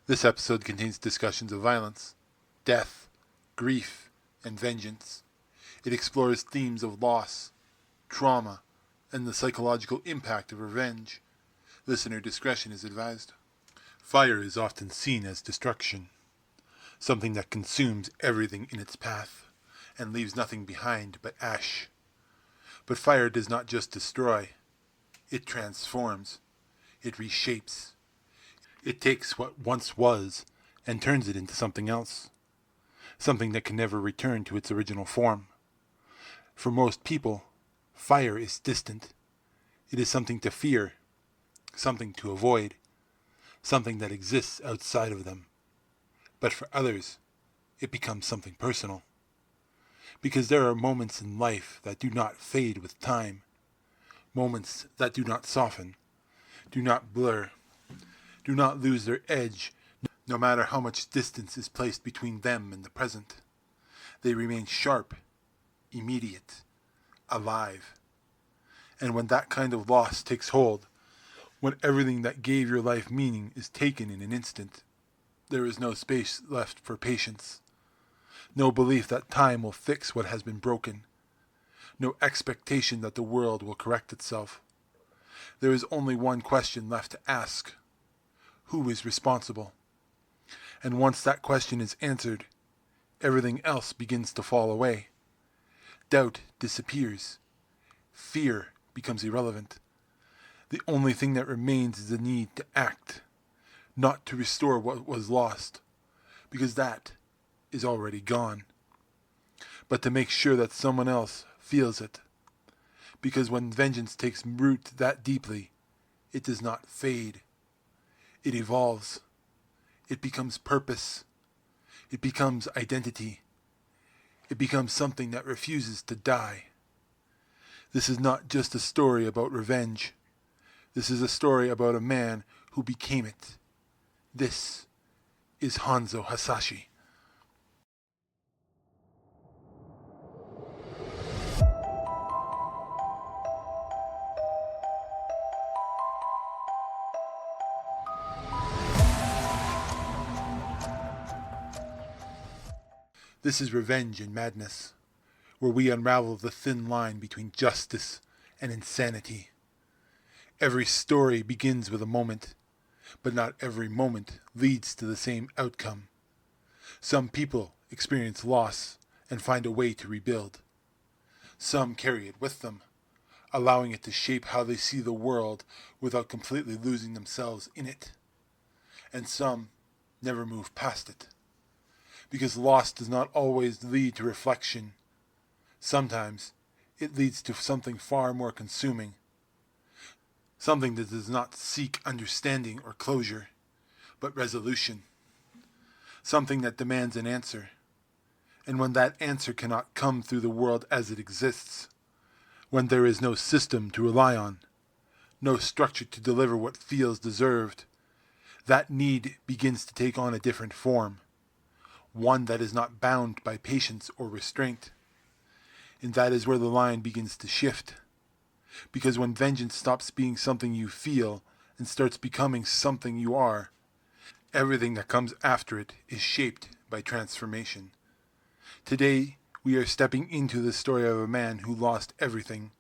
This episode contains discussions of violence, death, grief, and vengeance. It explores themes of loss, trauma, and the psychological impact of revenge. Listener discretion is advised. Fire is often seen as destruction, something that consumes everything in its path and leaves nothing behind but ash. But fire does not just destroy, it transforms, it reshapes. It takes what once was and turns it into something else, something that can never return to its original form. For most people, fire is distant. It is something to fear, something to avoid, something that exists outside of them. But for others, it becomes something personal. Because there are moments in life that do not fade with time, moments that do not soften, do not blur, do not lose their edge, no matter how much distance is placed between them and the present. They remain sharp, immediate, alive. And when that kind of loss takes hold, when everything that gave your life meaning is taken in an instant, there is no space left for patience, no belief that time will fix what has been broken, no expectation that the world will correct itself. There is only one question left to ask: who is responsible? And once that question is answered, everything else begins to fall away. Doubt disappears. Fear becomes irrelevant. The only thing that remains is the need to act, not to restore what was lost, because that is already gone, but to make sure that someone else feels it. Because when vengeance takes root that deeply, it does not fade. It evolves. It becomes purpose. It becomes identity. It becomes something that refuses to die. This is not just a story about revenge. This is a story about a man who became it. This is Hanzo Hasashi. This is Revenge and Madness, where we unravel the thin line between justice and insanity. Every story begins with a moment, but not every moment leads to the same outcome. Some people experience loss and find a way to rebuild. Some carry it with them, allowing it to shape how they see the world without completely losing themselves in it. And some never move past it, because loss does not always lead to reflection. Sometimes it leads to something far more consuming, something that does not seek understanding or closure, but resolution, something that demands an answer. And when that answer cannot come through the world as it exists, when there is no system to rely on, no structure to deliver what feels deserved, that need begins to take on a different form, one that is not bound by patience or restraint. And that is where the line begins to shift. Because when vengeance stops being something you feel and starts becoming something you are, everything that comes after it is shaped by transformation. Today, we are stepping into the story of a man who lost everything,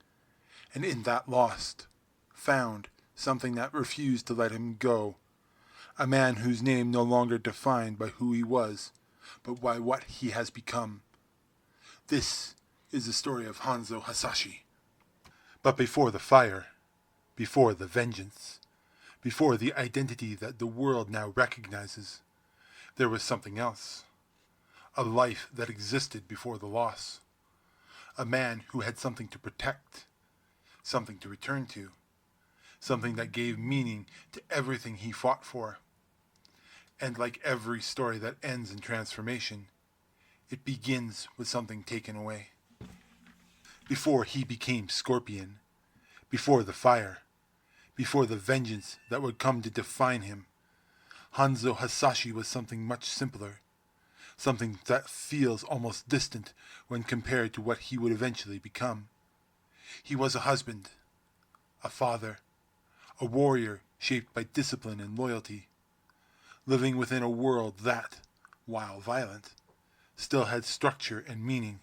and in that lost, found something that refused to let him go. A man whose name no longer defined by who he was, but by what he has become. This is the story of Hanzo Hasashi. But before the fire, before the vengeance, before the identity that the world now recognizes, there was something else. A life that existed before the loss. A man who had something to protect, something to return to, something that gave meaning to everything he fought for. And like every story that ends in transformation, it begins with something taken away. Before he became Scorpion, before the fire, before the vengeance that would come to define him, Hanzo Hasashi was something much simpler, something that feels almost distant when compared to what he would eventually become. He was a husband, a father, a warrior shaped by discipline and loyalty. living within a world that, while violent, still had structure and meaning.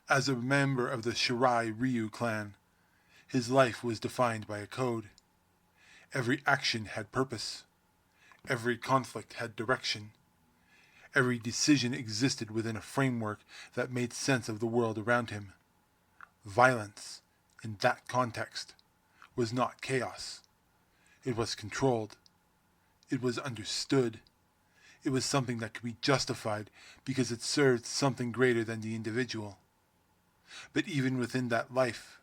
As a member of the Shirai Ryu clan, his life was defined by a code. Every action had purpose. Every conflict had direction. Every decision existed within a framework that made sense of the world around him. Violence, in that context, was not chaos. It was controlled. It was understood. It was something that could be justified because it served something greater than the individual. But even within that life,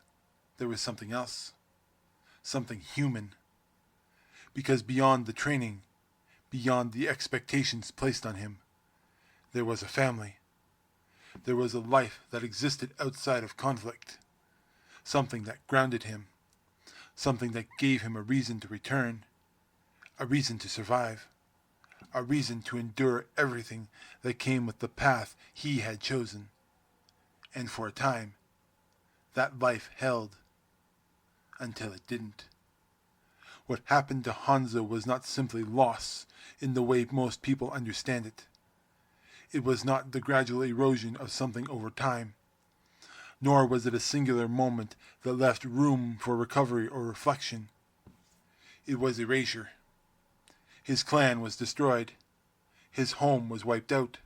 there was something else. Something human. Because beyond the training, beyond the expectations placed on him, there was a family. There was a life that existed outside of conflict. Something that grounded him. Something that gave him a reason to return. A reason to survive. A reason to endure everything that came with the path he had chosen. And for a time, that life held. Until it didn't. What happened to Hanzo was not simply loss in the way most people understand it. It was not the gradual erosion of something over time, nor was it a singular moment that left room for recovery or reflection. It was erasure. His clan was destroyed. His home was wiped out.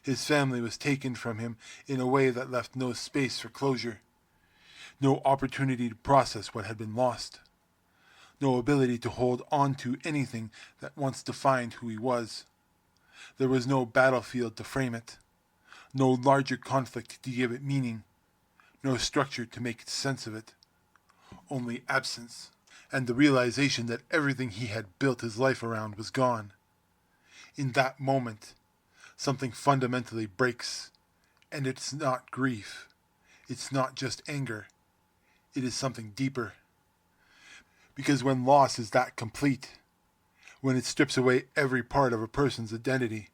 His family was taken from him in a way that left no space for closure, no opportunity to process what had been lost. No ability to hold on to anything that once defined who he was. There was no battlefield to frame it, no larger conflict to give it meaning, no structure to make sense of it. Only absence, and the realization that everything he had built his life around was gone. In that moment, something fundamentally breaks, and it's not grief. It's not just anger. It is something deeper. Because when loss is that complete, when it strips away every part of a person's identity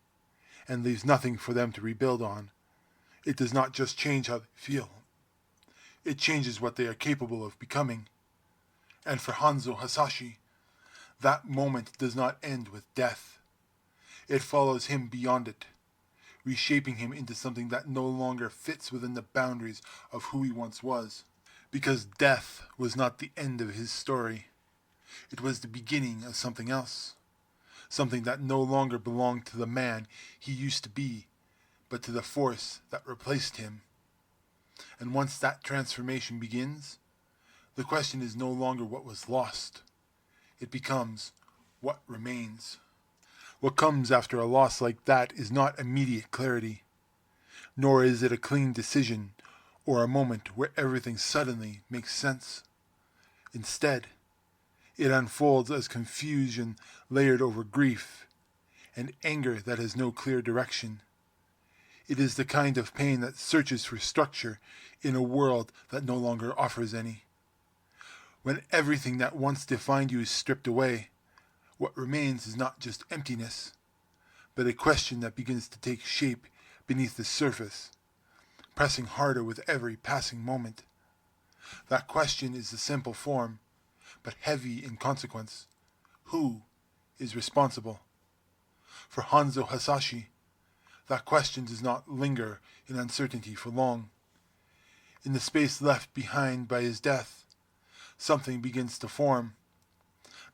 and leaves nothing for them to rebuild on, it does not just change how they feel. It changes what they are capable of becoming. And for Hanzo Hasashi, that moment does not end with death. It follows him beyond it, reshaping him into something that no longer fits within the boundaries of who he once was. Because death was not the end of his story. It was the beginning of something else. Something that no longer belonged to the man he used to be, but to the force that replaced him. And once that transformation begins, the question is no longer what was lost. It becomes what remains. What comes after a loss like that is not immediate clarity, nor is it a clean decision or a moment where everything suddenly makes sense. Instead, it unfolds as confusion layered over grief and anger that has no clear direction. It is the kind of pain that searches for structure in a world that no longer offers any. When everything that once defined you is stripped away, what remains is not just emptiness, but a question that begins to take shape beneath the surface, pressing harder with every passing moment. That question is the simple form, but heavy in consequence. Who is responsible? For Hanzo Hasashi, that question does not linger in uncertainty for long. In the space left behind by his death, something begins to form.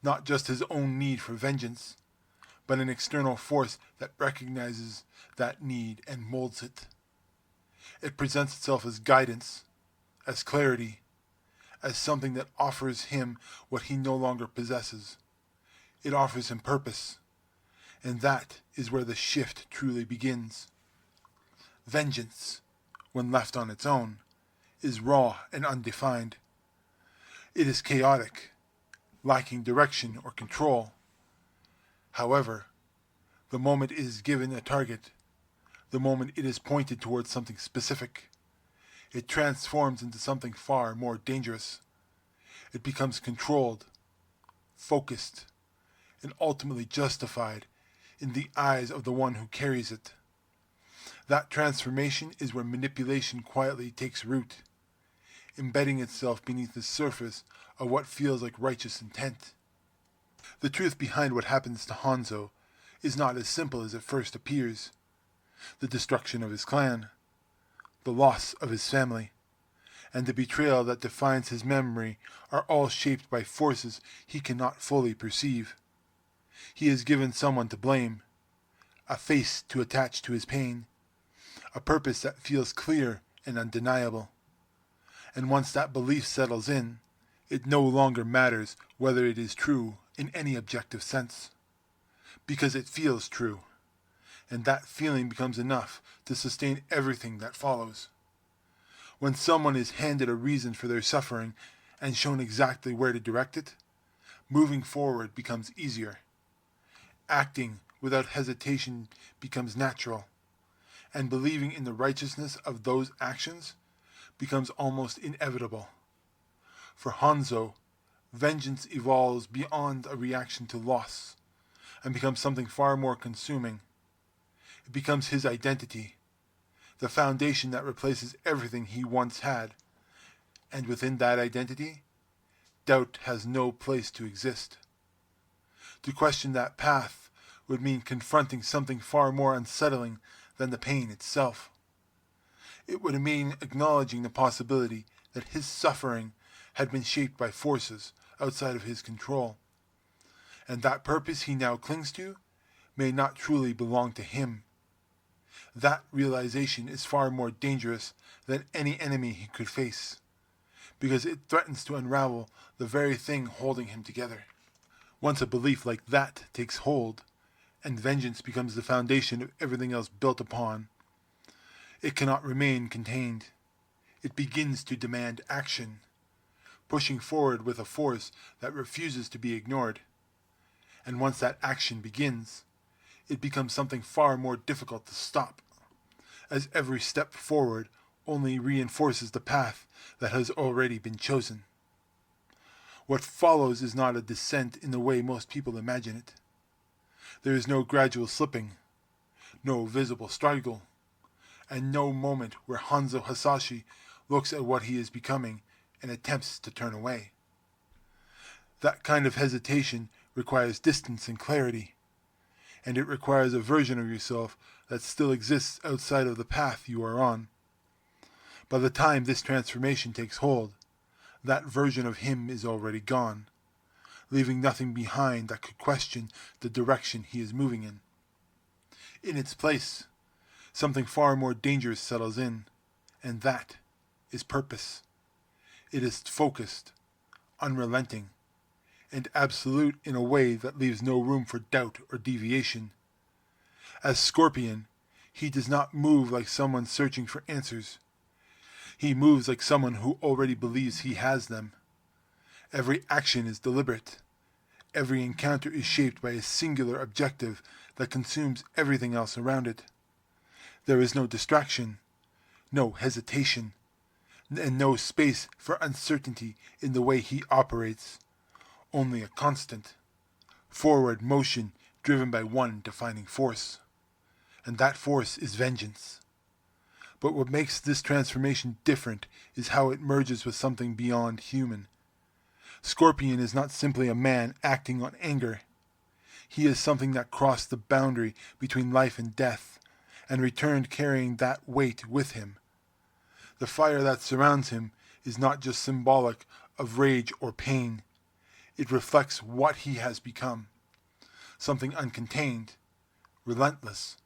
Not just his own need for vengeance, but an external force that recognizes that need and molds it. It presents itself as guidance, as clarity, as something that offers him what he no longer possesses. It offers him purpose, and that is where the shift truly begins. Vengeance, when left on its own, is raw and undefined. It is chaotic, lacking direction or control. However, the moment it is given a target, the moment it is pointed towards something specific, it transforms into something far more dangerous. It becomes controlled, focused, and ultimately justified in the eyes of the one who carries it. That transformation is where manipulation quietly takes root, embedding itself beneath the surface of what feels like righteous intent. The truth behind what happens to Hanzo is not as simple as it first appears. The destruction of his clan, the loss of his family, and the betrayal that defines his memory are all shaped by forces he cannot fully perceive. He is given someone to blame, a face to attach to his pain, a purpose that feels clear and undeniable. And once that belief settles in, it no longer matters whether it is true in any objective sense, because it feels true, and that feeling becomes enough to sustain everything that follows. When someone is handed a reason for their suffering and shown exactly where to direct it, moving forward becomes easier. Acting without hesitation becomes natural, and believing in the righteousness of those actions becomes almost inevitable. For Hanzo, vengeance evolves beyond a reaction to loss and becomes something far more consuming. It becomes his identity, the foundation that replaces everything he once had, and within that identity, doubt has no place to exist. To question that path would mean confronting something far more unsettling than the pain itself. It would mean acknowledging the possibility that his suffering had been shaped by forces outside of his control, and that purpose he now clings to may not truly belong to him. That realization is far more dangerous than any enemy he could face, because it threatens to unravel the very thing holding him together. Once a belief like that takes hold, and vengeance becomes the foundation of everything else built upon, it cannot remain contained. It begins to demand action, pushing forward with a force that refuses to be ignored. And once that action begins, it becomes something far more difficult to stop, as every step forward only reinforces the path that has already been chosen. What follows is not a descent in the way most people imagine it. There is no gradual slipping, no visible struggle, and no moment where Hanzo Hasashi looks at what he is becoming and attempts to turn away. That kind of hesitation requires distance and clarity, and it requires a version of yourself that still exists outside of the path you are on. By the time this transformation takes hold, that version of him is already gone, leaving nothing behind that could question the direction he is moving in. In its place, something far more dangerous settles in, and that is purpose. It is focused, unrelenting, and absolute in a way that leaves no room for doubt or deviation. As Scorpion, he does not move like someone searching for answers. He moves like someone who already believes he has them. Every action is deliberate. Every encounter is shaped by a singular objective that consumes everything else around it. There is no distraction, no hesitation, and no space for uncertainty in the way he operates. Only a constant, forward motion driven by one defining force. And that force is vengeance. But what makes this transformation different is how it merges with something beyond human. Scorpion is not simply a man acting on anger. He is something that crossed the boundary between life and death, and returned carrying that weight with him. The fire that surrounds him is not just symbolic of rage or pain. It reflects what he has become. Something uncontained, relentless,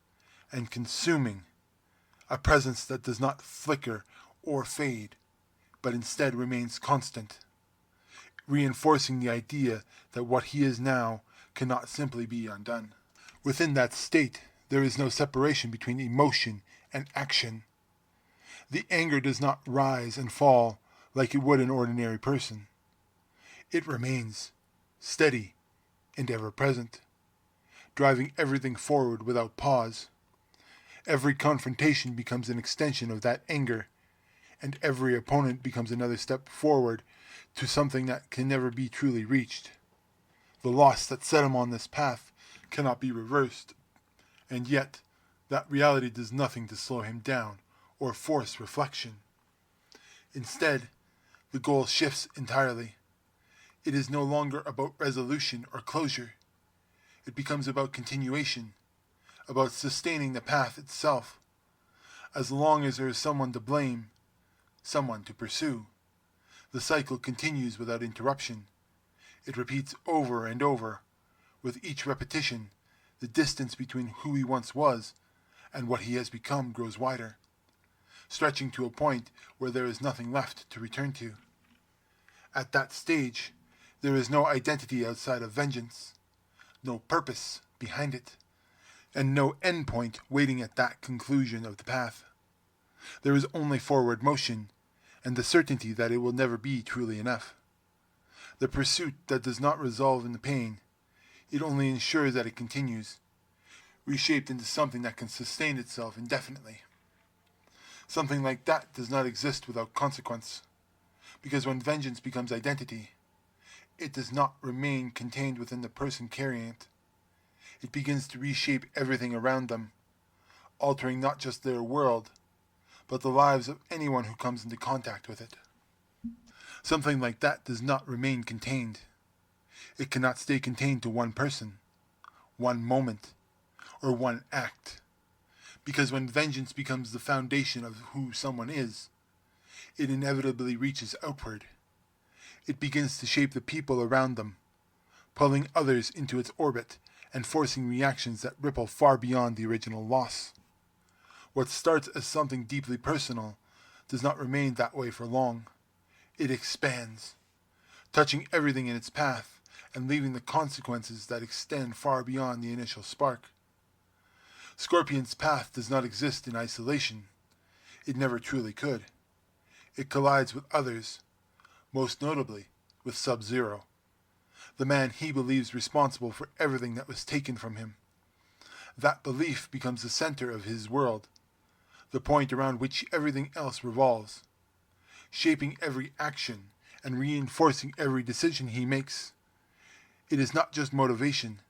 and consuming. A presence that does not flicker or fade, but instead remains constant, reinforcing the idea that what he is now cannot simply be undone. Within that state, there is no separation between emotion and action. The anger does not rise and fall like it would an ordinary person. It remains steady and ever present, driving everything forward without pause. Every confrontation becomes an extension of that anger, and every opponent becomes another step forward to something that can never be truly reached. The loss that set him on this path cannot be reversed, and yet that reality does nothing to slow him down or force reflection. Instead, the goal shifts entirely. It is no longer about resolution or closure. It becomes about continuation, about sustaining the path itself. As long as there is someone to blame, someone to pursue, the cycle continues without interruption. It repeats over and over. With each repetition, the distance between who he once was and what he has become grows wider, stretching to a point where there is nothing left to return to. At that stage, there is no identity outside of vengeance, no purpose behind it, and no endpoint waiting at that conclusion of the path. There is only forward motion, and the certainty that it will never be truly enough. The pursuit that does not resolve in the pain, it only ensures that it continues, reshaped into something that can sustain itself indefinitely. Something like that does not exist without consequence, because when vengeance becomes identity, it does not remain contained within the person carrying it. It begins to reshape everything around them, altering not just their world, but the lives of anyone who comes into contact with it. Something like that does not remain contained. It cannot stay contained to one person, one moment, or one act. Because when vengeance becomes the foundation of who someone is, it inevitably reaches outward. It begins to shape the people around them, pulling others into its orbit and forcing reactions that ripple far beyond the original loss. What starts as something deeply personal does not remain that way for long. It expands, touching everything in its path and leaving the consequences that extend far beyond the initial spark. Scorpion's path does not exist in isolation. It never truly could. It collides with others, most notably with Sub-Zero, the man he believes responsible for everything that was taken from him. That belief becomes the center of his world, the point around which everything else revolves, shaping every action and reinforcing every decision he makes. It is not just motivation,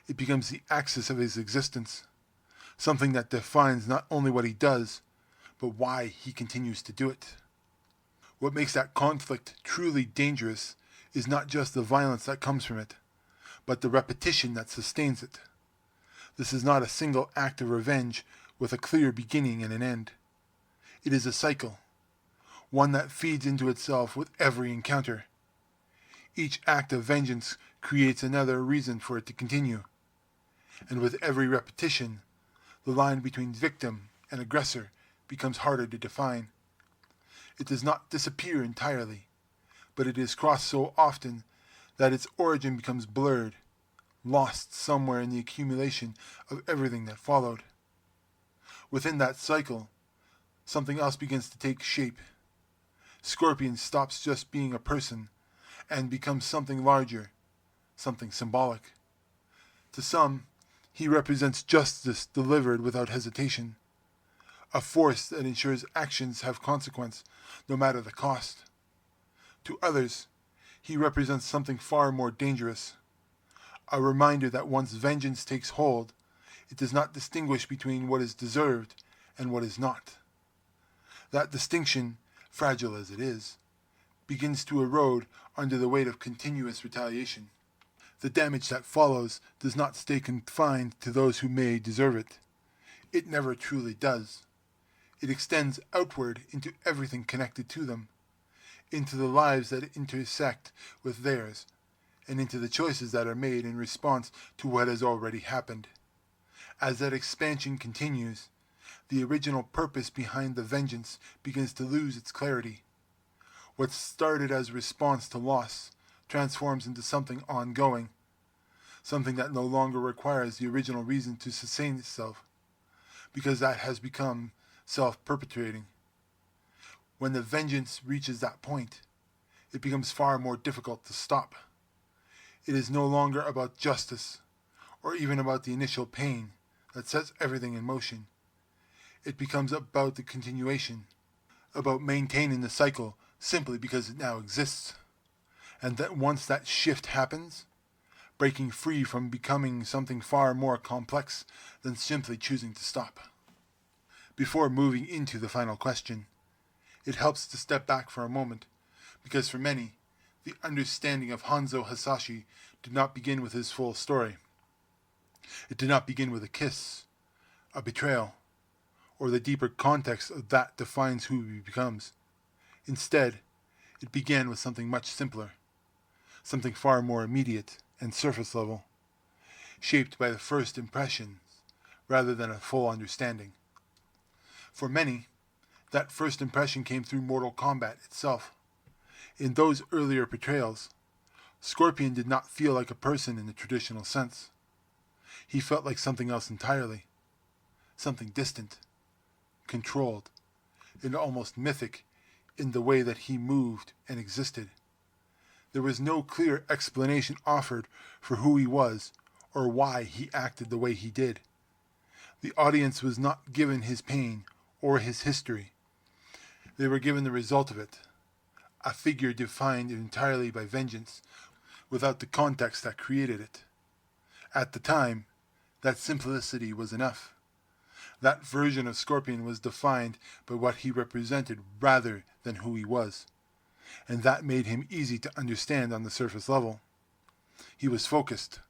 it becomes the axis of his existence, something that defines not only what he does, but why he continues to do it. What makes that conflict truly dangerous is not just the violence that comes from it, but the repetition that sustains it. This is not a single act of revenge with a clear beginning and an end. It is a cycle, one that feeds into itself with every encounter. Each act of vengeance creates another reason for it to continue, and with every repetition, the line between victim and aggressor becomes harder to define. It does not disappear entirely, but it is crossed so often that its origin becomes blurred, lost somewhere in the accumulation of everything that followed. Within that cycle, something else begins to take shape. Scorpion stops just being a person and becomes something larger, something symbolic. To some, he represents justice delivered without hesitation, a force that ensures actions have consequence, no matter the cost. To others, he represents something far more dangerous, a reminder that once vengeance takes hold, it does not distinguish between what is deserved and what is not. That distinction, fragile as it is, begins to erode under the weight of continuous retaliation. The damage that follows does not stay confined to those who may deserve it. It never truly does. It extends outward into everything connected to them, into the lives that intersect with theirs, and into the choices that are made in response to what has already happened. As that expansion continues, the original purpose behind the vengeance begins to lose its clarity. What started as a response to loss transforms into something ongoing, something that no longer requires the original reason to sustain itself, because that has become self-perpetuating. When the vengeance reaches that point, it becomes far more difficult to stop. It is no longer about justice, or even about the initial pain that sets everything in motion. It becomes about the continuation, about maintaining the cycle simply because it now exists. And that once that shift happens, breaking free from becoming something far more complex than simply choosing to stop. Before moving into the final question, it helps to step back for a moment, because for many, the understanding of Hanzo Hasashi did not begin with his full story. It did not begin with a kiss, a betrayal, or the deeper context of that defines who he becomes. Instead, it began with something much simpler, something far more immediate and surface level, shaped by the first impressions rather than a full understanding. For many, that first impression came through Mortal Kombat itself. In those earlier portrayals, Scorpion did not feel like a person in the traditional sense. He felt like something else entirely, something distant, controlled, and almost mythic in the way that he moved and existed. There was no clear explanation offered for who he was or why he acted the way he did. The audience was not given his pain or his history. They were given the result of it, a figure defined entirely by vengeance without the context that created it. At the time, that simplicity was enough. That version of Scorpion was defined by what he represented rather than who he was, and that made him easy to understand on the surface level. He was focused,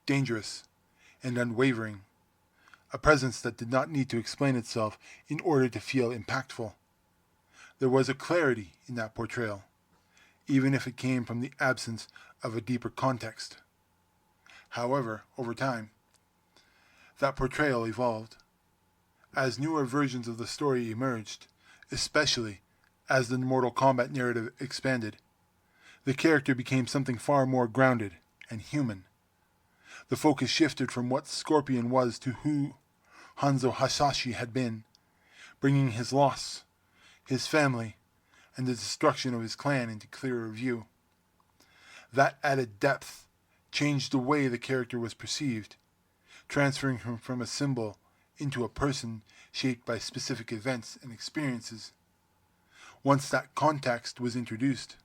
dangerous, and unwavering, a presence that did not need to explain itself in order to feel impactful. There was a clarity in that portrayal, even if it came from the absence of a deeper context. However, over time, that portrayal evolved. As newer versions of the story emerged, especially as the Mortal Kombat narrative expanded, the character became something far more grounded and human. The focus shifted from what Scorpion was to who Hanzo Hasashi had been, bringing his loss, his family, and the destruction of his clan into clearer view. That added depth changed the way the character was perceived, transferring him from a symbol into a person shaped by specific events and experiences. Once that context was introduced,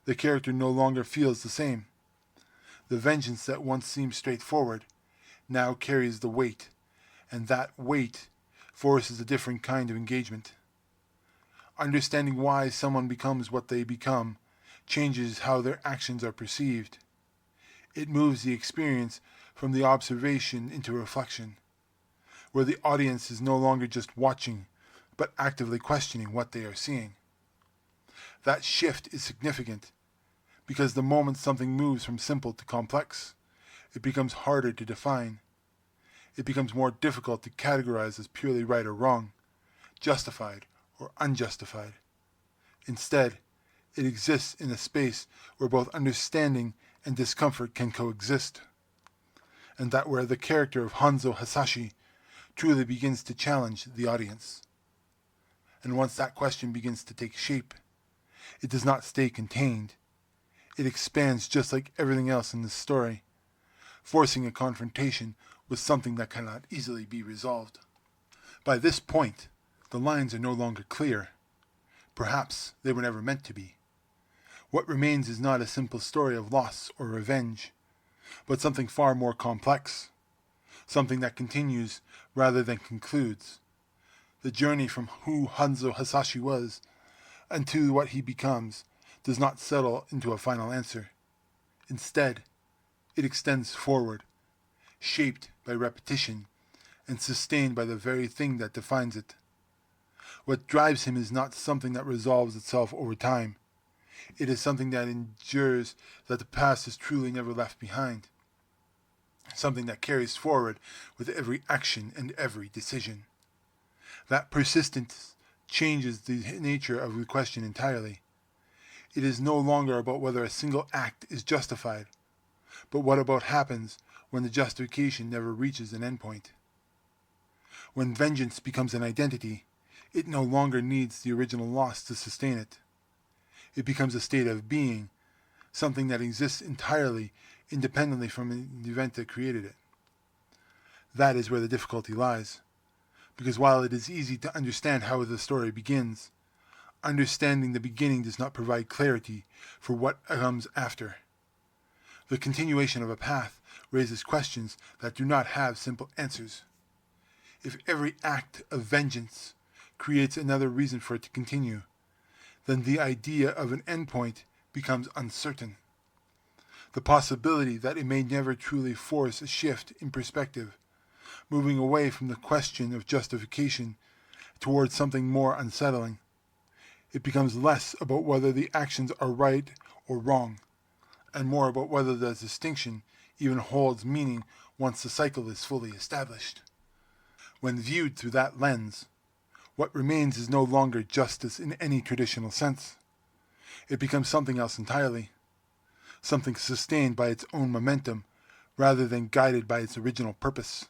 the character no longer feels the same. The vengeance that once seemed straightforward now carries the weight, and that weight forces a different kind of engagement. Understanding why someone becomes what they become changes how their actions are perceived. It moves the experience from the observation into reflection, where the audience is no longer just watching, but actively questioning what they are seeing. That shift is significant, because the moment something moves from simple to complex, it becomes harder to define. It becomes more difficult to categorize as purely right or wrong, justified or unjustified. Instead, it exists in a space where both understanding and discomfort can coexist, and that where the character of Hanzo Hasashi truly begins to challenge the audience. And once that question begins to take shape, it does not stay contained. It expands just like everything else in this story, forcing a confrontation with something that cannot easily be resolved. By this point, the lines are no longer clear. Perhaps they were never meant to be. What remains is not a simple story of loss or revenge, but something far more complex, something that continues rather than concludes. The journey from who Hanzo Hasashi was and to what he becomes does not settle into a final answer. Instead, it extends forward, shaped by repetition and sustained by the very thing that defines it. What drives him is not something that resolves itself over time. It is something that endures, that the past is truly never left behind. Something that carries forward with every action and every decision. That persistence changes the nature of the question entirely. It is no longer about whether a single act is justified, but what about happens when the justification never reaches an endpoint. When vengeance becomes an identity, it no longer needs the original loss to sustain it. It becomes a state of being, something that exists entirely independently from the event that created it. That is where the difficulty lies, because while it is easy to understand how the story begins, understanding the beginning does not provide clarity for what comes after. The continuation of a path raises questions that do not have simple answers. If every act of vengeance creates another reason for it to continue, then the idea of an endpoint becomes uncertain. The possibility that it may never truly force a shift in perspective, moving away from the question of justification towards something more unsettling. It becomes less about whether the actions are right or wrong, and more about whether the distinction even holds meaning once the cycle is fully established. When viewed through that lens, what remains is no longer justice in any traditional sense. It becomes something else entirely, something sustained by its own momentum rather than guided by its original purpose.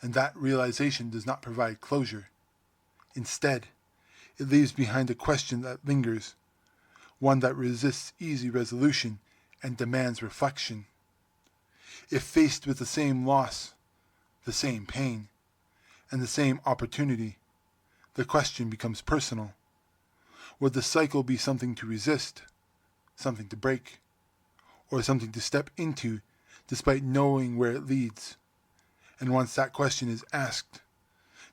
And that realization does not provide closure. Instead, it leaves behind a question that lingers, one that resists easy resolution and demands reflection. If faced with the same loss, the same pain, and the same opportunity, the question becomes personal. Would the cycle be something to resist, something to break, or something to step into despite knowing where it leads? And once that question is asked,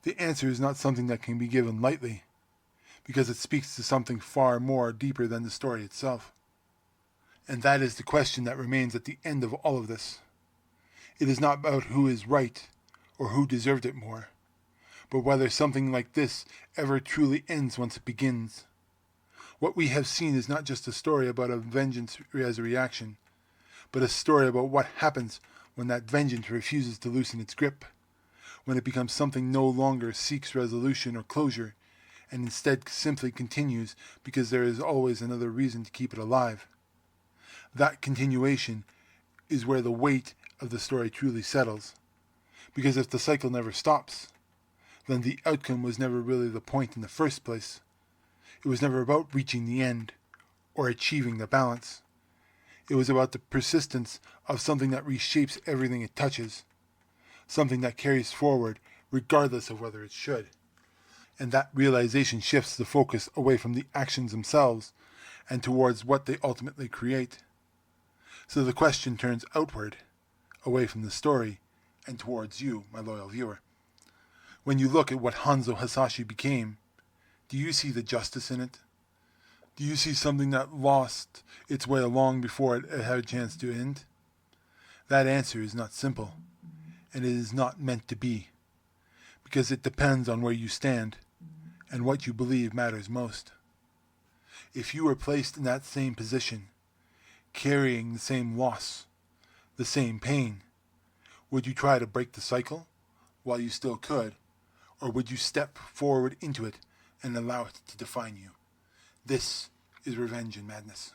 the answer is not something that can be given lightly, because it speaks to something far more deeper than the story itself. And that is the question that remains at the end of all of this. It is not about who is right or who deserved it more, but whether something like this ever truly ends once it begins. What we have seen is not just a story about a vengeance as a reaction, but a story about what happens when that vengeance refuses to loosen its grip, when it becomes something no longer seeks resolution or closure, and instead simply continues because there is always another reason to keep it alive. That continuation is where the weight of the story truly settles, because if the cycle never stops, then the outcome was never really the point in the first place. It was never about reaching the end or achieving the balance. It was about the persistence of something that reshapes everything it touches, something that carries forward regardless of whether it should. And that realization shifts the focus away from the actions themselves and towards what they ultimately create. So the question turns outward, away from the story, and towards you, my loyal viewer. When you look at what Hanzo Hasashi became, do you see the justice in it? Do you see something that lost its way long before it had a chance to end? That answer is not simple, and it is not meant to be, because it depends on where you stand and what you believe matters most. If you were placed in that same position, carrying the same loss, the same pain, would you try to break the cycle while you still could, or would you step forward into it and allow it to define you? This is Revenge and Madness.